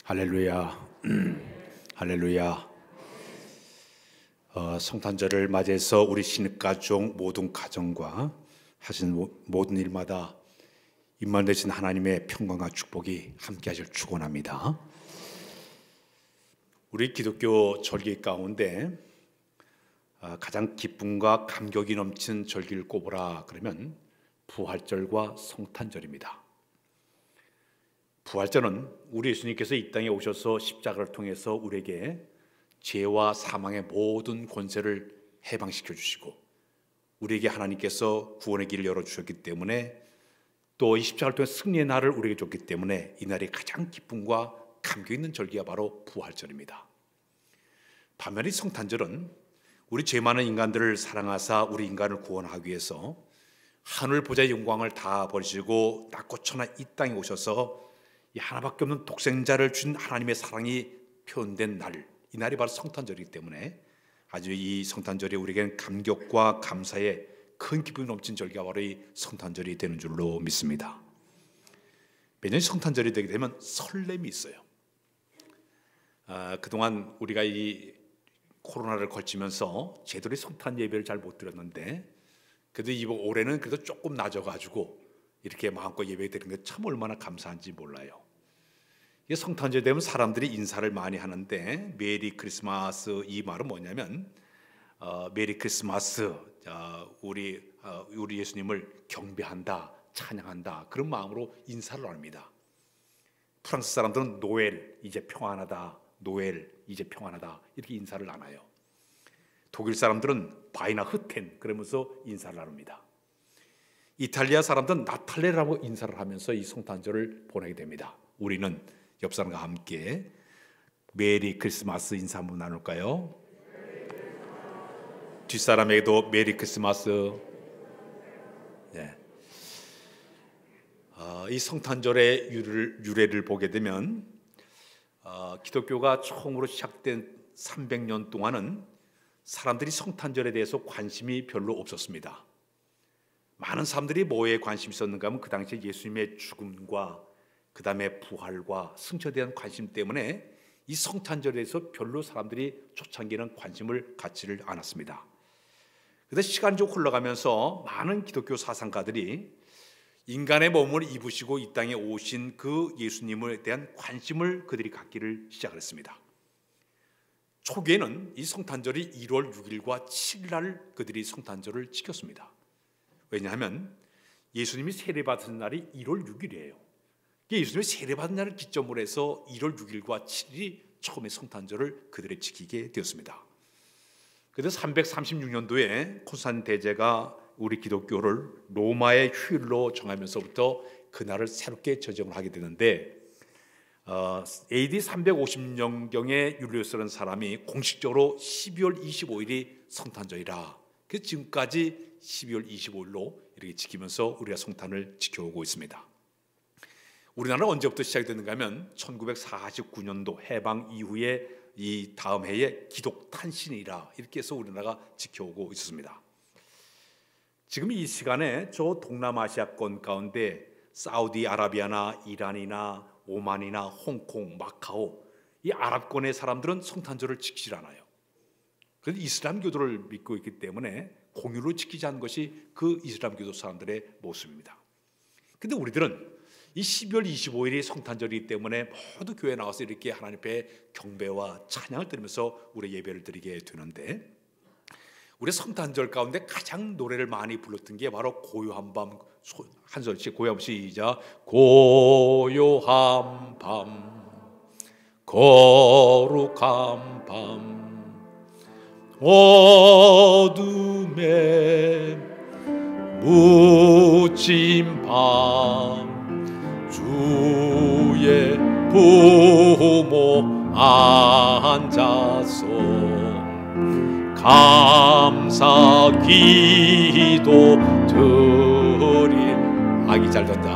할렐루야, 할렐루야. 성탄절을 맞이해서 우리 신가족 모든 가정과 하신 모든 일마다 임만되신 하나님의 평강과 축복이 함께하실 축원합니다. 우리 기독교 절기 가운데 가장 기쁨과 감격이 넘치는 절기를 꼽으라 그러면 부활절과 성탄절입니다. 부활절은 우리 예수님께서 이 땅에 오셔서 십자가를 통해서 우리에게 죄와 사망의 모든 권세를 해방시켜 주시고 우리에게 하나님께서 구원의 길을 열어주셨기 때문에 또 이 십자가를 통해 승리의 날을 우리에게 줬기 때문에 이 날이 가장 기쁨과 감격 있는 절기가 바로 부활절입니다. 반면에 성탄절은 우리 죄 많은 인간들을 사랑하사 우리 인간을 구원하기 위해서 하늘 보좌의 영광을 다 버리시고 낮고 천하 이 땅에 오셔서 이 하나밖에 없는 독생자를 준 하나님의 사랑이 표현된 날, 이 날이 바로 성탄절이기 때문에 아주 이 성탄절이 우리에게는 감격과 감사의 큰 기쁨이 넘친 절기가 바로 이 성탄절이 되는 줄로 믿습니다. 매년 성탄절이 되게 되면 설렘이 있어요. 그동안 우리가 이 코로나를 거치면서 제대로 성탄 예배를 잘 못 드렸는데 그래도 이번 올해는 그래도 조금 낮아가지고 이렇게 마음껏 예배 드리는 게 참 얼마나 감사한지 몰라요. 이게 성탄절 되면 사람들이 인사를 많이 하는데 메리 크리스마스 이 말은 뭐냐면 메리 크리스마스, 우리 예수님을 경배한다, 찬양한다 그런 마음으로 인사를 합니다. 프랑스 사람들은 노엘 이제 평안하다, 노엘 이제 평안하다 이렇게 인사를 나눠요. 독일 사람들은 바이나흐텐 그러면서 인사를 나눕니다. 이탈리아 사람들은 나탈레라고 인사를 하면서 이 성탄절을 보내게 됩니다. 우리는 옆 사람과 함께 메리 크리스마스 인사 한번 나눌까요? 뒷사람에게도 메리 크리스마스. 네. 이 성탄절의 유래를 보게 되면 기독교가 처음으로 시작된 300년 동안은 사람들이 성탄절에 대해서 관심이 별로 없었습니다. 많은 사람들이 뭐에 관심이 있었는가 하면 그 당시에 예수님의 죽음과 그 다음에 부활과 승천에 대한 관심 때문에 이 성탄절에 대해서 별로 사람들이 초창기에는 관심을 갖지를 않았습니다. 그런데 시간이 좀 흘러가면서 많은 기독교 사상가들이 인간의 몸을 입으시고 이 땅에 오신 그 예수님에 대한 관심을 그들이 갖기를 시작했습니다. 초기에는 이 성탄절이 1월 6일과 7일 그들이 성탄절을 지켰습니다. 왜냐하면 예수님이 세례받은 날이 1월 6일이에요. 예수님이 세례받은 날을 기점으로 해서 1월 6일과 7일이 처음에 성탄절을 그들이 지키게 되었습니다. 그래서 336년도에 콘스탄틴 대제가 우리 기독교를 로마의 휴일로 정하면서부터 그날을 새롭게 제정을 하게 되는데 AD 350년경에 율리우스라는 사람이 공식적으로 12월 25일이 성탄절이라 그래서 지금까지 12월 25일로 이렇게 지키면서 우리가 성탄을 지켜오고 있습니다. 우리나라는 언제부터 시작됐는가 하면 1949년도 해방 이후에 이 다음 해에 기독탄신이라 이렇게 해서 우리나라가 지켜오고 있었습니다. 지금 이 시간에 저 동남아시아권 가운데 사우디아라비아나 이란이나 오만이나 홍콩, 마카오 이 아랍권의 사람들은 성탄절을 지키지 않아요. 그런데 이슬람교도를 믿고 있기 때문에 공휴일로 지키지 않는 것이 그 이슬람교도 사람들의 모습입니다. 그런데 우리들은 이 12월 25일이 성탄절이기 때문에 모두 교회에 나와서 이렇게 하나님 앞에 경배와 찬양을 드리면서 우리 예배를 드리게 되는데 우리 성탄절 가운데 가장 노래를 많이 불렀던 게 바로 고요한 밤 한 소절씩 고요한 시작 고요한 밤 거룩한 밤 어둠에 묻힌 밤 주의 부모 앉아서 감사 기도 드림 아기 잘 잔다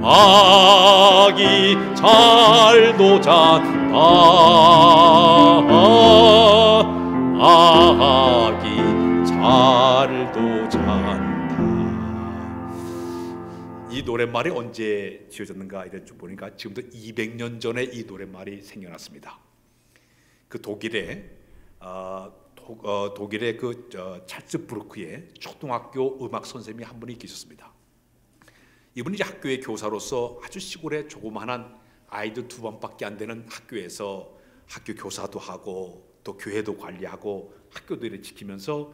아기 잘도 잔다 아기 잘도 잔다 이 노랫말이 언제 지어졌는가 이래 좀 보니까 지금부터 200년 전에 이 노랫말이 생겨났습니다. 그 독일의 그 찰츠부르크의 초등학교 음악 선생님이 한 분이 계셨습니다. 이분이 이제 학교의 교사로서 아주 시골의 조그마한 아이들 2반밖에 안 되는 학교에서 학교 교사도 하고 또 교회도 관리하고 학교도 일을 지키면서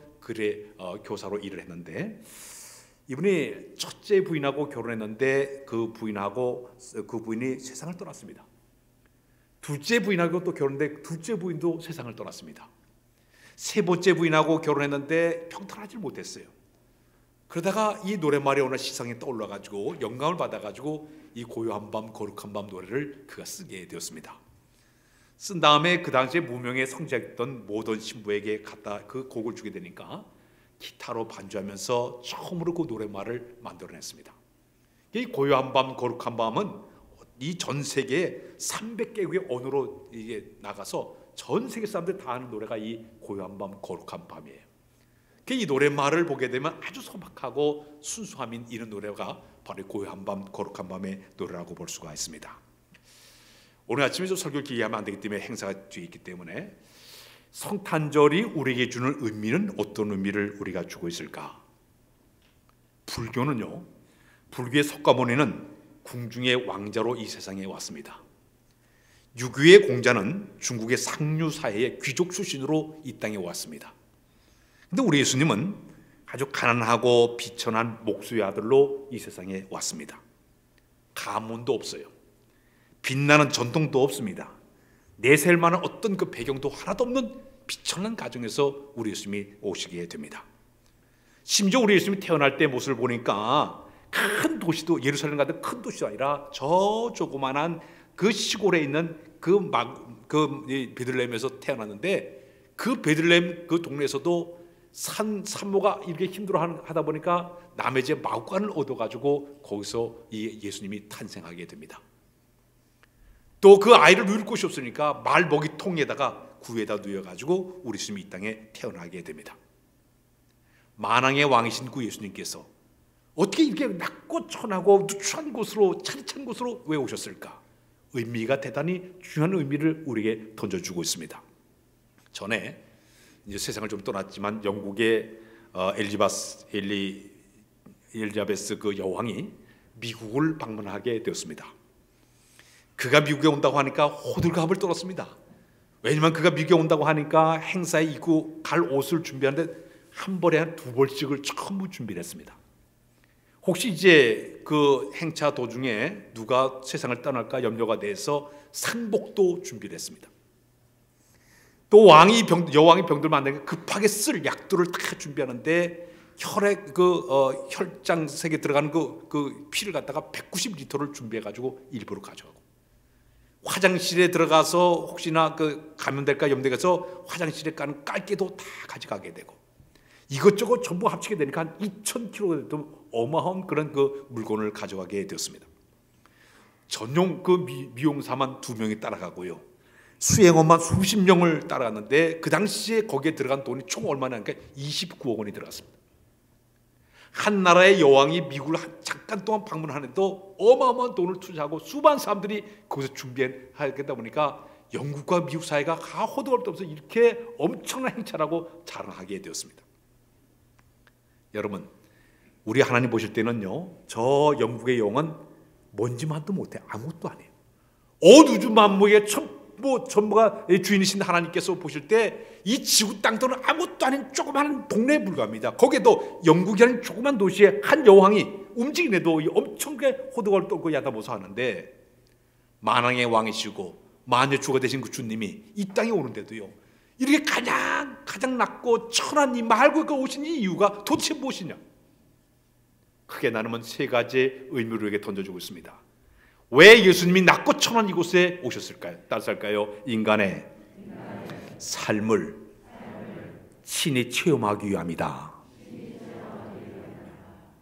교사로 일을 했는데, 이분이 첫째 부인하고 결혼했는데 그 부인이 세상을 떠났습니다. 둘째 부인하고 또 결혼했는데 둘째 부인도 세상을 떠났습니다. 세 번째 부인하고 결혼했는데 평탄하지 못했어요. 그러다가 이 노랫말이 오늘 시상에 떠올라가지고 영감을 받아가지고 이 고요한 밤 거룩한 밤 노래를 그가 쓰게 되었습니다. 쓴 다음에 그 당시에 무명의 성자였던 모던 신부에게 갖다 그 곡을 주게 되니까 기타로 반주하면서 처음으로 그 노랫말을 만들어냈습니다. 이 고요한 밤 거룩한 밤은 이 전 세계에 300개국의 언어로 이게 나가서 전 세계 사람들 다 아는 노래가 이 고요한 밤 거룩한 밤이에요. 이 노랫말을 보게 되면 아주 소박하고 순수함인 이런 노래가 바로 고요한 밤 거룩한 밤의 노래라고 볼 수가 있습니다. 오늘 아침에 좀 설교를 길게 하면 안 되기 때문에 행사가 뒤에 있기 때문에 성탄절이 우리에게 주는 의미는 어떤 의미를 우리가 주고 있을까? 불교는요, 불교의 석가모니는 궁중의 왕자로 이 세상에 왔습니다. 유교의 공자는 중국의 상류사회의 귀족 출신으로 이 땅에 왔습니다. 근데 우리 예수님은 아주 가난하고 비천한 목수의 아들로 이 세상에 왔습니다. 가문도 없어요. 빛나는 전통도 없습니다. 내세울 만한 어떤 그 배경도 하나도 없는 비천한 가정에서 우리 예수님이 오시게 됩니다. 심지어 우리 예수님이 태어날 때 모습을 보니까 큰 도시도, 예루살렘 같은 큰 도시도 아니라 저 조그만한 그 시골에 있는 베들레헴에서 태어났는데, 그 베들레헴 그 동네에서도 산모가 이렇게 힘들어 하다 보니까 남의 집 마구간을 얻어가지고 거기서 이 예수님이 탄생하게 됩니다. 또 그 아이를 누일 곳이 없으니까 말먹이통에다가 구에다 누여가지고 우리 예수님이 이 땅에 태어나게 됩니다. 만왕의 왕이신 그 예수님께서 어떻게 이렇게 낮고 천하고 누추한 곳으로, 차디찬 곳으로 왜 오셨을까? 의미가 대단히 중요한 의미를 우리에게 던져주고 있습니다. 전에 이제 세상을 좀 떠났지만 영국의 엘리자베스 그 여왕이 미국을 방문하게 되었습니다. 그가 미국에 온다고 하니까 호들갑을 떨었습니다. 왜냐하면 그가 미국에 온다고 하니까 행사에 입고 갈 옷을 준비하는데 한 벌에 한 2벌씩을 전부 준비를 했습니다. 혹시 이제 그 행차 도중에 누가 세상을 떠날까 염려가 돼서 상복도 준비를 했습니다. 또 여왕이 병들 만나니까 급하게 쓸 약들을 다 준비하는데 혈장색에 들어가는 그 피를 갖다가 190리터를 준비해가지고 일부러 가져가고, 화장실에 들어가서 혹시나 그 감염될까 염려해서 화장실에 가는 깔개도 다 가져가게 되고, 이것저것 전부 합치게 되니까 한 2,000kg 어마어마한 그런 그 물건을 가져가게 되었습니다. 전용 그 미용사만 2명이 따라가고요, 수행원만 수십 명을 따라갔는데 그 당시에 거기에 들어간 돈이 총 얼마나 하니까 29억 원이 들어갔습니다. 한 나라의 여왕이 미국을 잠깐 동안 방문하는데도 어마어마한 돈을 투자하고 수많은 사람들이 거기서 준비하겠다 보니까 영국과 미국 사이가 호들갑도 없어서 이렇게 엄청난 행차라고 자랑하게 되었습니다. 여러분, 우리 하나님 보실 때는요, 저 영국의 여왕은 뭔지만도 못해, 아무것도 아니에요. 온 우주 만물의 전부가 주인이신 하나님께서 보실 때 이 지구 땅도는 아무것도 아닌 조그마한 동네에 불과합니다. 거기에도 영국이라는 조그만 도시에 한 여왕이 움직이네도 엄청나게 호들갑을 떨고 야단보서 하는데, 만왕의 왕이시고 만유주가 되신 그 주님이 이 땅에 오는데도요, 이렇게 가장 낮고 천한 이 말고 오신 이 이유가 도대체 무엇이냐? 크게 나누면 3가지 의미를 우리에게 던져주고 있습니다. 왜 예수님이 낮고 천한 이곳에 오셨을까요? 따라서할까요? 인간의 삶을 친히 체험하기 위함이다.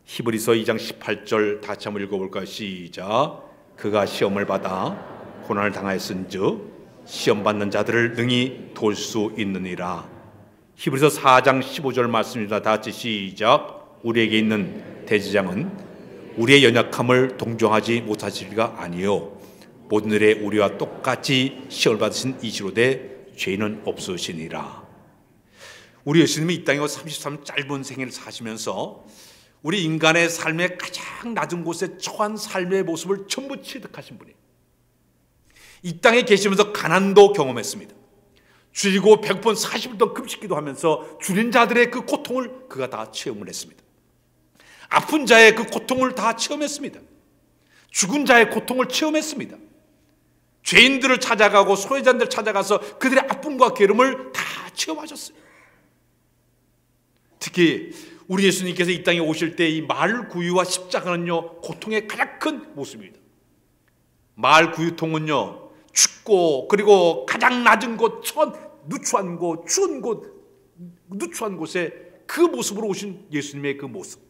히브리서 2장 18절 다시 한번 읽어볼까요? 시작. 그가 시험을 받아 고난을 당하였은즉 시험 받는 자들을 능히 도울 수 있느니라. 히브리서 4장 15절 말씀입니다. 다 같이 시작. 우리에게 있는 대제장은 우리의 연약함을 동정하지 못하시리가 아니요 모든 일에 우리와 똑같이 시험을 받으신 이시로되 죄인은 없으시니라. 우리 예수님이 이 땅에 33년 짧은 생애를 사시면서 우리 인간의 삶의 가장 낮은 곳에 처한 삶의 모습을 전부 체득하신 분이에요. 이 땅에 계시면서 가난도 경험했습니다. 줄이고 배고픈 40일 동안 금식기도 하면서 줄인 자들의 그 고통을 그가 다 체험을 했습니다. 아픈 자의 그 고통을 다 체험했습니다. 죽은 자의 고통을 체험했습니다. 죄인들을 찾아가고 소외자들을 찾아가서 그들의 아픔과 괴로움을 다 체험하셨어요. 특히 우리 예수님께서 이 땅에 오실 때 이 말구유와 십자가는요 고통의 가장 큰 모습입니다. 말구유통은요 춥고 그리고 가장 낮은 곳, 누추한 곳, 추운 곳, 누추한 곳에 그 모습으로 오신 예수님의 그 모습,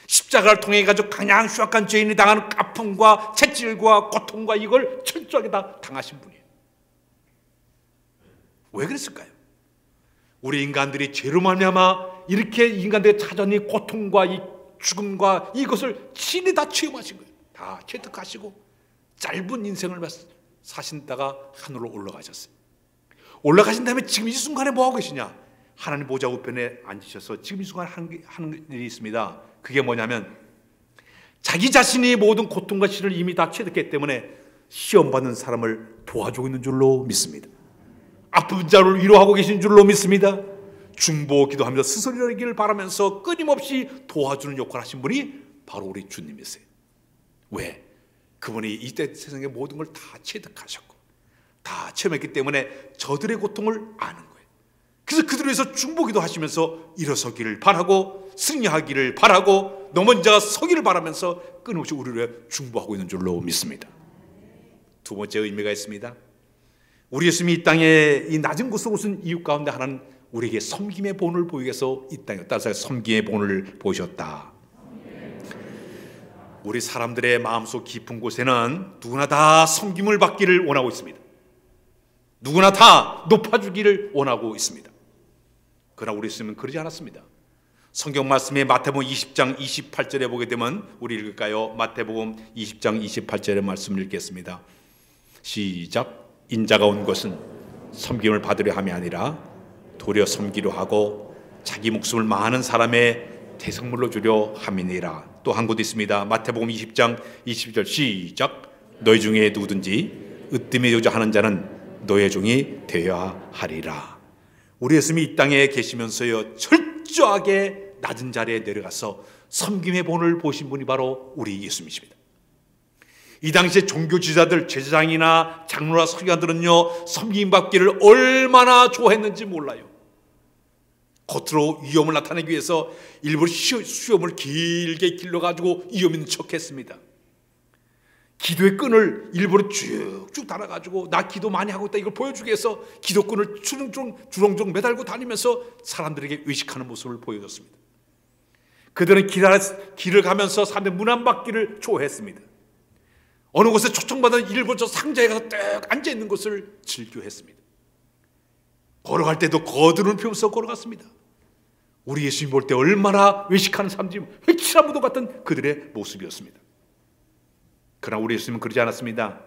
십자가를 통해 가지고 가장 흉악한 죄인이 당하는 아픔과 채찍과 고통과 이걸 철저하게 다 당하신 분이에요. 왜 그랬을까요? 우리 인간들이 죄로 말미암아 이렇게 인간들의 찾아온 이 고통과 이 죽음과 이것을 친히 다 체험하신 거예요. 다 체득하시고 짧은 인생을 사신다가 하늘로 올라가셨어요. 올라가신 다음에 지금 이 순간에 뭐 하고 계시냐? 하나님 보좌 우편에 앉으셔서 지금 이 순간에 하는 일이 있습니다. 그게 뭐냐면 자기 자신이 모든 고통과 시를 이미 다 체득했기 때문에 시험받는 사람을 도와주고 있는 줄로 믿습니다. 아픈 자를 위로하고 계신 줄로 믿습니다. 중보 기도하면서 스스로를 바라면서 끊임없이 도와주는 역할을 하신 분이 바로 우리 주님이세요. 왜? 그분이 이때 세상의 모든 걸 다 체득하셨고 다 체험했기 때문에 저들의 고통을 아는 거예요. 그래서 그들을 위해서 중보기도 하시면서 일어서기를 바라고 승리하기를 바라고 넘어진 자가 서기를 바라면서 끊임없이 우리를 중보하고 있는 줄로 믿습니다. 두 번째 의미가 있습니다. 우리 예수님이 이 땅에 이 낮은 곳으로 오신 이유 가운데 하나는 우리에게 섬김의 본을 보이기 위해서 이 땅에 따라서 섬김의 본을 보셨다. 우리 사람들의 마음속 깊은 곳에는 누구나 다 섬김을 받기를 원하고 있습니다. 누구나 다 높아주기를 원하고 있습니다. 그러나 우리 예수님은 그러지 않았습니다. 성경 말씀에 마태복음 20장 28절에 보게 되면 우리 읽을까요? 마태복음 20장 28절의 말씀을 읽겠습니다. 시작. 인자가 온 것은 섬김을 받으려 함이 아니라 도리어 섬기려 하고 자기 목숨을 많은 사람의 대성물로 주려 함이니라. 또 한 곳 있습니다. 마태복음 20장 20절 시작. 너희 중에 누구든지 으뜸이고자 하는 자는 너의 종이 되어야 하리라. 우리 예수님이 이 땅에 계시면서요 철저하게 낮은 자리에 내려가서 섬김의 본을 보신 분이 바로 우리 예수님이십니다. 이 당시에 종교 지도자들, 제사장이나 장로나 서기관들은요 섬김 받기를 얼마나 좋아했는지 몰라요. 겉으로 위험을 나타내기 위해서 일부러 수염을 길게 길러가지고 위험 있는 척했습니다. 기도의 끈을 일부러 쭉쭉 달아가지고 나 기도 많이 하고 있다 이걸 보여주기 위해서 기도끈을 주렁주렁 매달고 다니면서 사람들에게 의식하는 모습을 보여줬습니다. 그들은 길을 가면서 사람들의 문 안 받기를 좋아했습니다. 어느 곳에 초청받은 일부러 저 상자에 가서 딱 앉아있는 것을 즐겨했습니다. 걸어갈 때도 거드는 피우면서 걸어갔습니다. 우리 예수님 볼 때 얼마나 외식하는 사람들이 회칠한 같은 그들의 모습이었습니다. 그러나 우리 예수님은 그러지 않았습니다.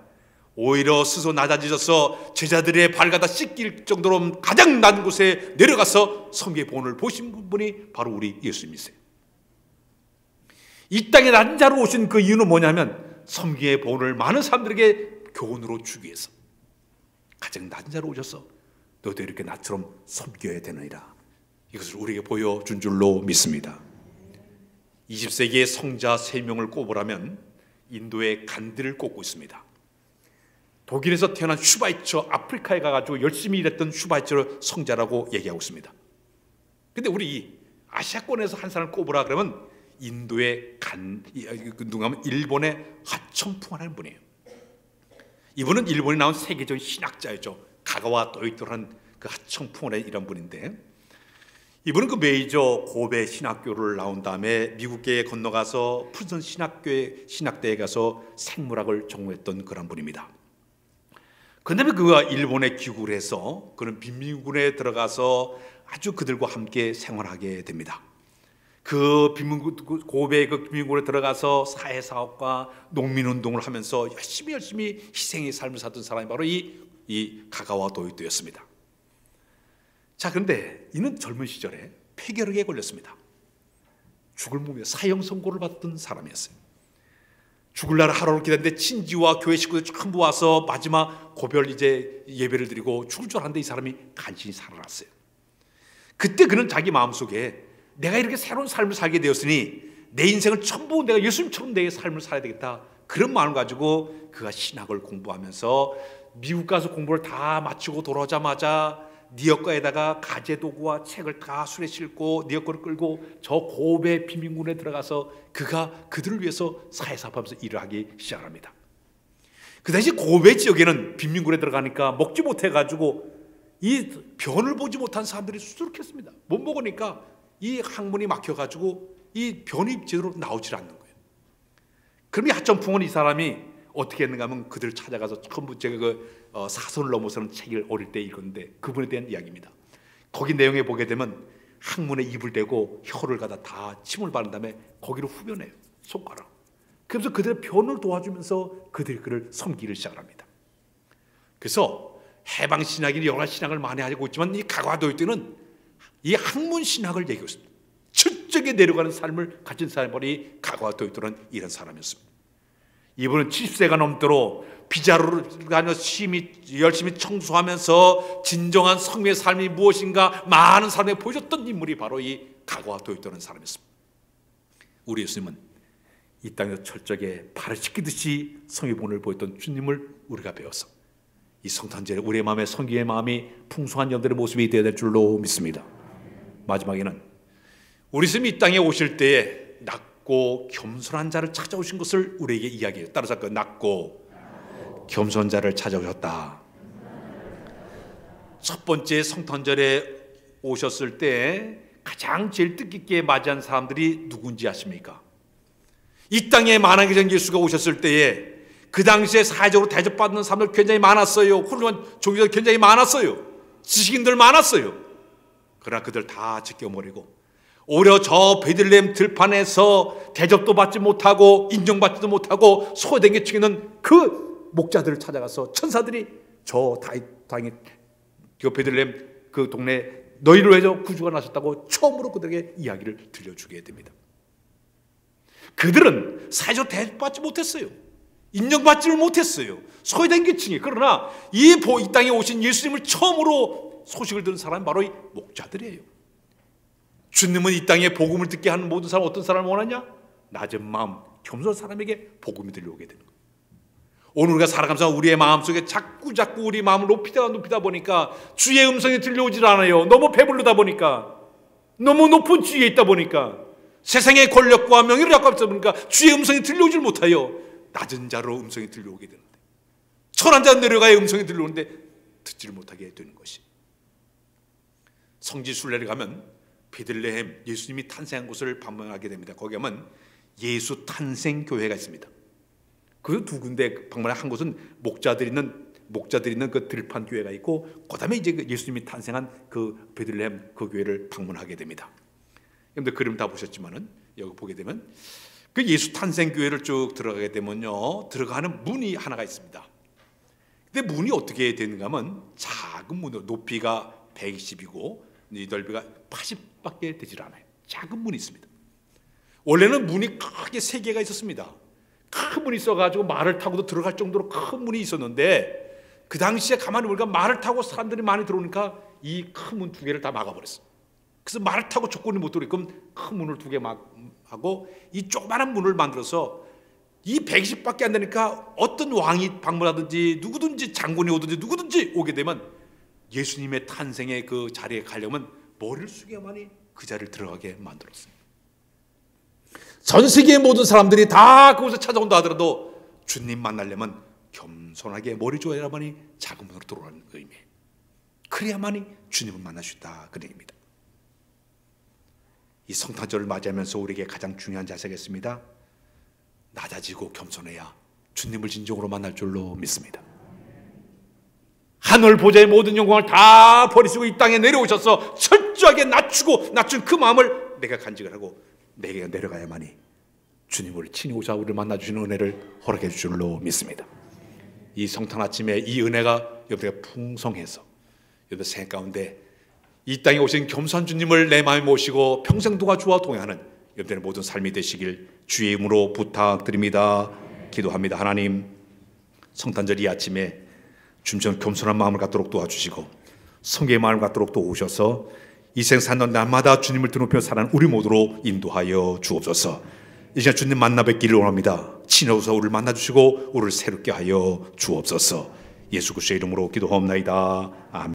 오히려 스스로 낮아지셔서 제자들의 발가다 씻길 정도로 가장 낮은 곳에 내려가서 섬기의 본을 보신 분이 바로 우리 예수님이세요. 이 땅에 낮은 자로 오신 그 이유는 뭐냐면 섬기의 본을 많은 사람들에게 교훈으로 주기 위해서 가장 낮은 자로 오셔서 너도 이렇게 나처럼 섬겨야 되느니라. 이것을 우리에게 보여준 줄로 믿습니다. 20세기의 성자 3명을 꼽으라면 인도의 간디를 꼽고 있습니다. 독일에서 태어난 슈바이처, 아프리카에 가가지고 열심히 일했던 슈바이처를 성자라고 얘기하고 있습니다. 근데 우리 아시아권에서 한 사람을 꼽으라 그러면 인도의 누가 하면 일본의 하청풍하는 분이에요. 이분은 일본에 나온 세계적인 신학자였죠. 가가와 도이토라는 그 하청풍하는 이런 분인데 이분은 그 메이저 고베 신학교를 나온 다음에 미국계에 건너가서 푸른 신학대에 가서 생물학을 전공했던 그런 분입니다. 그 다음에 그가 일본에 귀국을 해서 그는 빈민군에 들어가서 아주 그들과 함께 생활하게 됩니다. 그 고베의 그 빈민군에 들어가서 사회사업과 농민운동을 하면서 열심히 희생의 삶을 살던 사람이 바로 이 가가와 도요토였습니다. 자, 그런데 이는 젊은 시절에 폐결핵에 걸렸습니다. 죽을 몸에 사형 선고를 받던 사람이었어요. 죽을 날 하루를 기다렸는데 친지와 교회 식구들 전부 와서 마지막 고별 예배를 드리고 죽을 줄 알았는데 이 사람이 간신히 살아났어요. 그때 그는 자기 마음속에 내가 이렇게 새로운 삶을 살게 되었으니 내 인생을 전부 내가 예수님처럼 내 삶을 살아야 되겠다, 그런 마음을 가지고 그가 신학을 공부하면서 미국 가서 공부를 다 마치고 돌아오자마자 니역가에다가 가재도구와 책을 다 술에 싣고 니역거를 끌고 저 고베 빈민군에 들어가서 그가 그들을 위해서 사회사업하면서 일을 하기 시작합니다. 그 당시 고베 지역에는 빈민군에 들어가니까 먹지 못해가지고 이 변을 보지 못한 사람들이 수두룩했습니다. 못 먹으니까 이 항문이 막혀가지고 이 변이 제대로 나오질 않는 거예요. 그럼 이 하점풍은 이 사람이 어떻게 했는가 하면 그들을 찾아가서 전부 제가 그 사선을 넘어서는 책을 어릴 때 읽었는데 그분에 대한 이야기입니다. 거기 내용에 보게 되면 항문에 입을 대고 혀를 가다 다 침을 바른 다음에 거기를 후벼내요, 손가락. 그래서 그들의 변을 도와주면서 그들이 그를 섬기를 시작합니다. 그래서 해방 신학이 여러 가지 신학을 많이 하고 있지만 이 가과도요토는 이 학문 신학을 얘기하고 있습니다. 철저하게 내려가는 삶을 가진 사람이 가과도요토는 이런 사람이었습니다. 이분은 70세가 넘도록 비자루를 가지고 열심히 청소하면서 진정한 성의 삶이 무엇인가 많은 사람에게 보여줬던 인물이 바로 이 가과도요토라는 사람이었습니다. 우리 예수님은 이 땅에서 철저하게 발을 씻기듯이 성의 본을 보였던 주님을 우리가 배워서 이 성탄절에 우리의 마음에 성기의 마음이 풍성한 영들의 모습이 되어야 될 줄로 믿습니다. 마지막에는 우리 예수님이 이 땅에 오실 때에 낮고 겸손한 자를 찾아오신 것을 우리에게 이야기해요. 따라서 그 낮고 겸손한 자를 찾아오셨다. 첫 번째 성탄절에 오셨을 때 가장 제일 뜻깊게 맞이한 사람들이 누군지 아십니까? 이 땅에 만왕의 전 예수가 오셨을 때에 그 당시에 사회적으로 대접받는 사람들 굉장히 많았어요. 훌륭한 종교들 굉장히 많았어요. 지식인들 많았어요. 그러나 그들 다 지켜버리고 오히려 저 베들레헴 들판에서 대접도 받지 못하고 인정받지도 못하고 소외되게 치는 그 목자들을 찾아가서 천사들이 저 다행히 그 베들레헴 그 동네 너희를 위해서 구주가 나셨다고 처음으로 그들에게 이야기를 들려주게 됩니다. 그들은 사회적으로 대접받지 못했어요. 인정받지를 못했어요. 소외된 계층이. 그러나 이 땅에 오신 예수님을 처음으로 소식을 들은 사람이 바로 이 목자들이에요. 주님은 이 땅에 복음을 듣게 하는 모든 사람, 어떤 사람을 원하냐? 낮은 마음, 겸손한 사람에게 복음이 들려오게 되는 거예요. 오늘 우리가 살아가면서 우리의 마음속에 자꾸 우리 마음을 높이다 보니까 주의 음성이 들려오질 않아요. 너무 배부르다 보니까, 너무 높은 지위에 있다 보니까, 세상의 권력과 명예를 갖고 있다 보니까 주의 음성이 들려오질 못해요. 낮은 자로 음성이 들려오게 되는데, 천한 자 내려가야 음성이 들려오는데 듣지를 못하게 되는 것이. 성지 순례를 가면 베들레헴 예수님이 탄생한 곳을 방문하게 됩니다. 거기 가면 예수 탄생 교회가 있습니다. 그 두 군데 방문한 한 곳은 목자들이 있는 그 들판 교회가 있고, 그다음에 이제 예수님이 탄생한 그 베들레헴 그 교회를 방문하게 됩니다. 여러분들 그림 다 보셨지만은 여기 보게 되면 그 예수 탄생 교회를 쭉 들어가게 되면요, 들어가는 문이 하나가 있습니다. 근데 문이 어떻게 되는가 하면 작은 문으로 높이가 120이고 넓이가 80밖에 되질 않아요. 작은 문이 있습니다. 원래는 문이 크게 3개가 있었습니다. 큰 문이 있어가지고 말을 타고도 들어갈 정도로 큰 문이 있었는데, 그 당시에 가만히 우리가 말을 타고 사람들이 많이 들어오니까 이 큰 문 2개를 다 막아버렸어요. 그래서 말을 타고 조건이 못 들어오게끔 큰 문을 2개 막 하고 이 조그마한 문을 만들어서 이 120밖에 안 되니까 어떤 왕이 방문하든지 누구든지 장군이 오든지 누구든지 오게 되면 예수님의 탄생의 그 자리에 가려면 머리를 숙여야만이 그 자리를 들어가게 만들었어요. 전 세계의 모든 사람들이 다 그곳에 찾아온다 하더라도 주님 만나려면 겸손하게 머리 조아야만이 작은 문으로 들어오는 의미예요. 그래야만이 주님을 만날 수 있다, 그 얘기입니다. 이 성탄절을 맞이하면서 우리에게 가장 중요한 자세겠습니다. 낮아지고 겸손해야 주님을 진정으로 만날 줄로 믿습니다. 하늘 보좌의 모든 영광을 다 버리시고 이 땅에 내려오셔서 철저하게 낮춘 그 마음을 내가 간직을 하고 내게 내려가야만이 주님을 친히 오셔 우리를 만나주시는 은혜를 허락해 주실 줄로 믿습니다. 이 성탄 아침에 이 은혜가 여러분에게 풍성해서 여러분 생각 가운데 이 땅에 오신 겸손한 주님을 내 마음에 모시고 평생 동안 주와 동행하는 여러분의 모든 삶이 되시길 주의 이름으로 부탁드립니다. 기도합니다. 하나님, 성탄절 이 아침에 주님처럼 겸손한 마음을 갖도록 도와주시고 성계의 마음을 갖도록 도우셔서 이 생 사는 날마다 주님을 드높여 사는 우리 모두로 인도하여 주옵소서. 이 시간 주님 만나 뵙기를 원합니다. 친히 오셔서 우리를 만나주시고 우리를 새롭게 하여 주옵소서. 예수 그리스도의 이름으로 기도하옵나이다. 아멘.